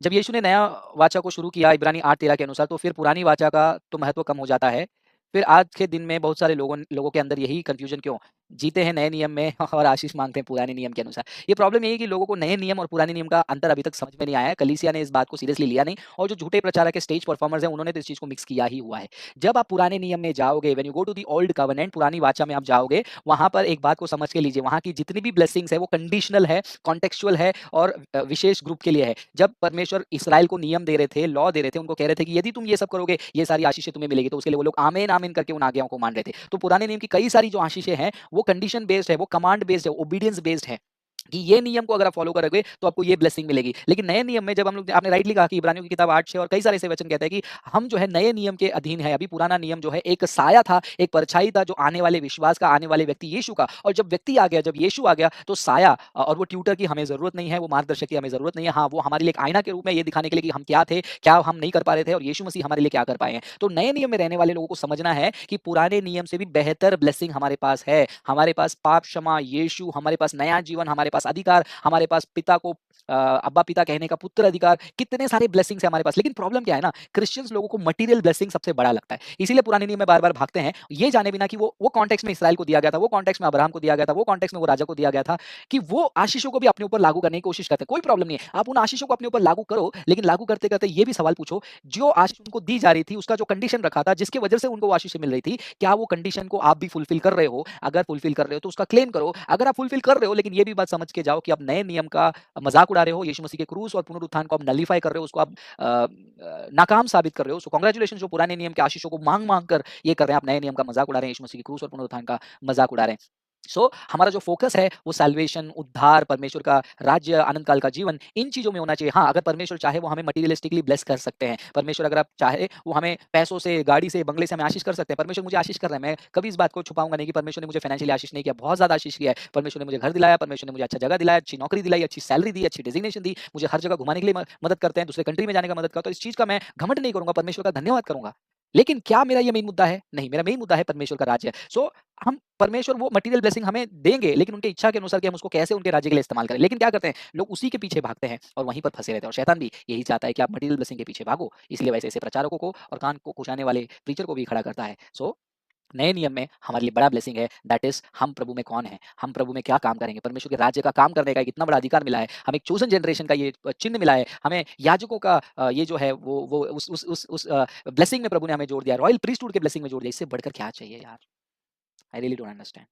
जब यीशु ने नया वाचा को शुरू किया इब्रानी 8:13 के अनुसार, तो फिर पुरानी वाचा का तो महत्व कम हो जाता है। फिर आज के दिन में बहुत सारे लोगों के अंदर यही कन्फ्यूजन क्यों? जीते हैं नए नियम में और आशीष माँगते हैं पुराने नियम के अनुसार। ये प्रॉब्लम यही है कि लोगों को नए नियम और पुराने नियम का अंतर अभी तक समझ में नहीं आया है। कलीसिया ने इस बात को सीरियसली लिया नहीं, और जो झूठे प्रचारक है, स्टेज परफॉर्मर्स हैं, उन्होंने तो इस चीज़ को मिक्स किया ही हुआ है। जब आप पुराने नियम में जाओगे, when you go to the old covenant, पुरानी वाचा में आप जाओगे, वहाँ पर एक बात को समझ के लीजिए, वहाँ की जितनी भी ब्लेसिंग्स है वो कंडीशनल है, कॉन्टेक्चुअल है और विशेष ग्रुप के लिए है। जब परमेश्वर इस्राएल को नियम दे रहे थे, लॉ दे रहे थे, उनको कह रहे थे कि यदि तुम ये सब करोगे, ये सारी आशीषें तुम्हें मिलेगी, तो उसके लिए वो लोग आमीन आमीन करके उन आज्ञाओं को मान रहे थे। तो पुराने नियम की कई सारी जो आशीषें हैं, वो कंडीशन बेस्ड है, वो कमांड बेस्ड है, ओबीडियंस बेस्ड है कि ये नियम को अगर आप फॉलो करोगे तो आपको ये ब्लेसिंग मिलेगी। लेकिन नए नियम में जब हम लोग, आपने राइटली कहा कि इब्रानियों की किताब 8:6 और कई सारे ऐसे वचन कहते हैं कि हम जो है नए नियम के अधीन है। अभी पुराना नियम जो है एक साया था, एक परछाई था, जो आने वाले विश्वास का, आने वाले व्यक्ति यीशु का। और जब व्यक्ति आ गया, जब यीशु आ गया, तो साया और वो ट्यूटर की हमें जरूरत नहीं है, वो मार्गदर्शक की हमें जरूरत नहीं है। हाँ, वो हमारे लिए एक आईना के रूप में ये दिखाने के लिए कि हम क्या थे, क्या हम नहीं कर पा रहे थे, और यीशु मसीह हमारे लिए क्या कर पाए हैं। तो नए नियम में रहने वाले लोगों को समझना है कि पुराने नियम से भी बेहतर ब्लेसिंग हमारे पास है। हमारे पास पाप क्षमा यीशु, हमारे पास नया जीवन, हमारे पास अधिकार, हमारे पास पिता को अब्बा पिता कहने का पुत्र अधिकार, कितने सारे ब्लेसिंग्स है हमारे पास। लेकिन प्रॉब्लम क्या है ना, क्रिश्चियंस लोगों को मटेरियल ब्लेसिंग सबसे बड़ा लगता है, इसीलिए पुराने नियम में बार-बार भागते हैं, ये जाने बिना कि वो कॉन्टेक्स्ट में इसराइल को दिया गया था, वो कॉन्टेक्स्ट में अब्राहम को दिया गया था, वो कॉन्टेक्स्ट में वो राजा को दिया गया था, कि वो आशीषों को भी अपने ऊपर लागू करने की कोशिश करते हैं। कोई प्रॉब्लम नहीं है, आप उन आशीषों को अपने ऊपर लागू करो, लेकिन लागू करते-करते ये भी सवाल पूछो, जो आशीष उनको दी जा रही थी, उसका जो कंडीशन रखा था, जिसकी वजह से उनको वो आशीषें मिल रही थी, क्या वो कंडीशन को आप भी फुलफिल कर रहे हो? अगर फुलफिल कर रहे हो तो उसका क्लेम करो। अगर आप फुलफिल कर रहे हो, लेकिन ये भी बात समझ के जाओ कि आप नए नियम का मजाक उड़ा रहे हो, यीशु मसीह के क्रूस और पुनरुत्थान को आप नलीफाई कर रहे हो, उसको आप नाकाम साबित कर रहे हो। सो कांग्रेचुलेशन, जो पुराने नियम के आशीषों को मांग-मांग कर ये कर रहे हैं, आप नए नियम का मजाक उड़ा रहे हैं, यीशु मसीह के क्रूस और पुनरुत्थान का मजाक उड़ा रहे हैं। हमारा जो फोकस है वो सैल्वेशन, उद्धार, परमेश्वर का राज्य, अनंत काल का जीवन, इन चीजों में होना चाहिए। हाँ, अगर परमेश्वर चाहे वो हमें मटेरियलिस्टिकली ब्लेस कर सकते हैं। परमेश्वर अगर आप चाहे वो हमें पैसों से, गाड़ी से, बंगले से हमें आशीष कर सकते हैं। परमेश्वर मुझे आशीष कर रहे हैं, मैं कभी इस बात को छुपाऊंगा नहीं कि परमेश्वर ने मुझे फाइनेंशियली आशीष नहीं किया, बहुत ज्यादा आशीष किया है। परमेश्वर ने मुझे घर दिलाया, परमेश्वर ने मुझे अच्छा जगह दिलाया, अच्छी नौकरी दिलाई, अच्छी सैलरी दी, अच्छी डेजिग्नेशन दी, मुझे हर जगह घुमाने के लिए मदद करते हैं, दूसरे कंट्री में जाने का मदद करते हैं। तो इस चीज का मैं घमंड नहीं करूंगा, परमेश्वर का धन्यवाद करूंगा। लेकिन क्या मेरा ये मेन मुद्दा है? नहीं, मेरा मेन मुद्दा है परमेश्वर का राज्य। हम परमेश्वर वो मटेरियल ब्लेसिंग हमें देंगे, लेकिन उनकी इच्छा के अनुसार कि हम उसको कैसे उनके राज्य के लिए इस्तेमाल करें। लेकिन क्या करते हैं लोग? उसी के पीछे भागते हैं और वहीं पर फंसे रहते हैं। और शैतान भी यही चाहता है कि आप मटेरियल ब्लेसिंग के पीछे भागो, इसलिए वैसे ऐसे प्रचारकों को और कान को खुशाने वाले प्रीचर को भी खड़ा करता है। नए नियम में हमारे लिए बड़ा ब्लेसिंग है, दैट इज हम प्रभु में कौन है, हम प्रभु में क्या काम करेंगे। परमेश्वर के राज्य का काम करने का एक इतना बड़ा अधिकार मिला है, हमें एक चोजन जनरेशन का ये चिन्ह मिला है, हमें याजकों का ये जो है वो उस ब्लेसिंग में प्रभु ने हमें जोड़ दिया, रॉयल प्रीस्टहुड के ब्लेसिंग में जोड़ दिया। इससे बढ़कर क्या चाहिए यार? I really don't understand.